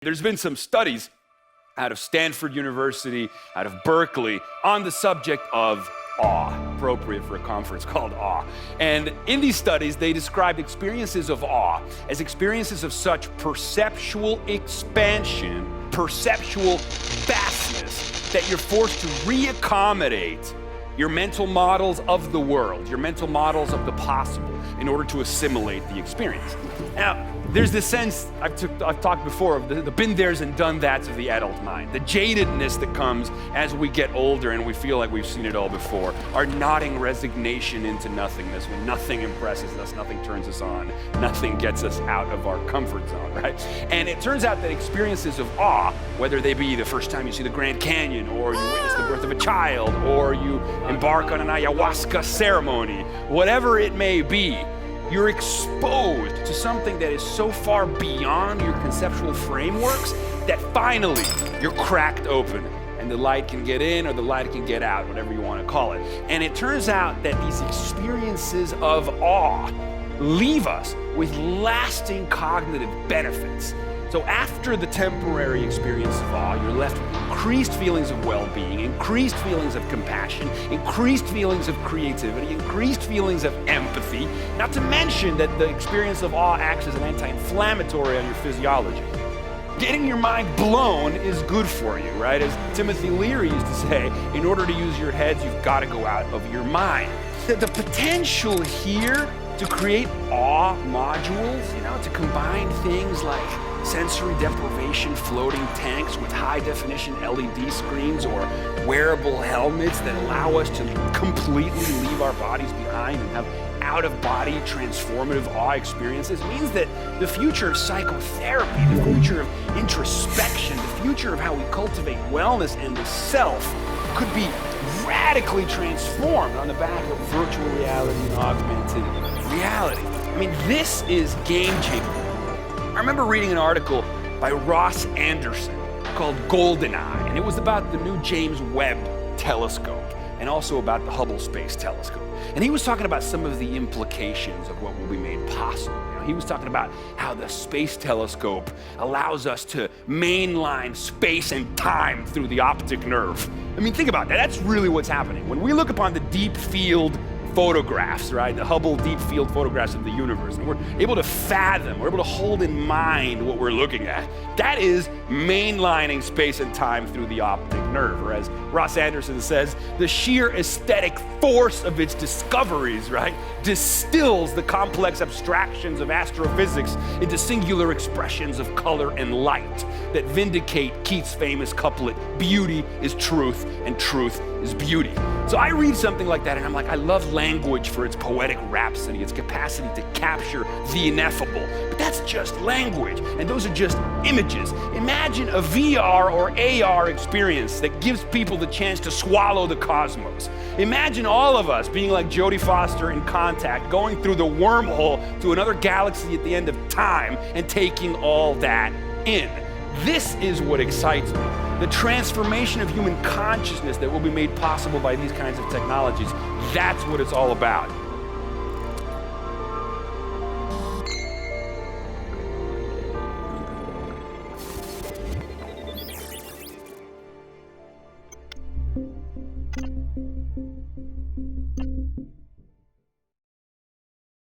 There's been some studies out of Stanford University, out of Berkeley, on the subject of awe, appropriate for a conference called Awe. And in these studies, they described experiences of awe as experiences of such perceptual expansion, perceptual vastness, that you're forced to reaccommodate your mental models of the world, your mental models of the possible, in order to assimilate the experience. Now, there's this sense, I've talked before, of the been there's and done that's of the adult mind, the jadedness that comes as we get older and we feel like we've seen it all before, our nodding resignation into nothingness when nothing impresses us, nothing turns us on, nothing gets us out of our comfort zone, right? And it turns out that experiences of awe, whether they be the first time you see the Grand Canyon, or you witness the birth of a child, or you embark on an ayahuasca ceremony, whatever it may be, you're exposed to something that is so far beyond your conceptual frameworks that finally you're cracked open and the light can get in or the light can get out, whatever you want to call it. And it turns out that these experiences of awe leave us with lasting cognitive benefits. So after the temporary experience of awe, you're left with increased feelings of well-being, increased feelings of compassion, increased feelings of creativity, increased feelings of empathy, not to mention that the experience of awe acts as an anti-inflammatory on your physiology. Getting your mind blown is good for you, right? As Timothy Leary used to say, in order to use your heads, you've got to go out of your mind. The potential here to create awe modules, to combine things like sensory deprivation floating tanks with high-definition LED screens, or wearable helmets that allow us to completely leave our bodies behind and have out-of-body transformative awe experiences, means that the future of psychotherapy, the future of introspection, the future of how we cultivate wellness and the self could be radically transformed on the back of virtual reality and augmented reality. I mean, this is game-changing. I remember reading an article by Ross Anderson called GoldenEye, and it was about the new James Webb telescope and also about the Hubble Space Telescope. And he was talking about some of the implications of what will be made possible. He was talking about how the space telescope allows us to mainline space and time through the optic nerve. I mean, think about that. That's really what's happening. When we look upon the deep field photographs, right? The Hubble deep field photographs of the universe, and we're able to fathom, we're able to hold in mind what we're looking at. That is mainlining space and time through the optic nerve, or as Ross Anderson says, the sheer aesthetic force of its discoveries, right, distills the complex abstractions of astrophysics into singular expressions of color and light that vindicate Keats' famous couplet, beauty is truth and truth is beauty. So I read something like that and I'm like, I love language for its poetic rhapsody, its capacity to capture the ineffable. But that's just language, and those are just images. Imagine a VR or AR experience that gives people the chance to swallow the cosmos. Imagine all of us being like Jodie Foster in Contact, going through the wormhole to another galaxy at the end of time and taking all that in. This is what excites me. The transformation of human consciousness that will be made possible by these kinds of technologies. That's what it's all about.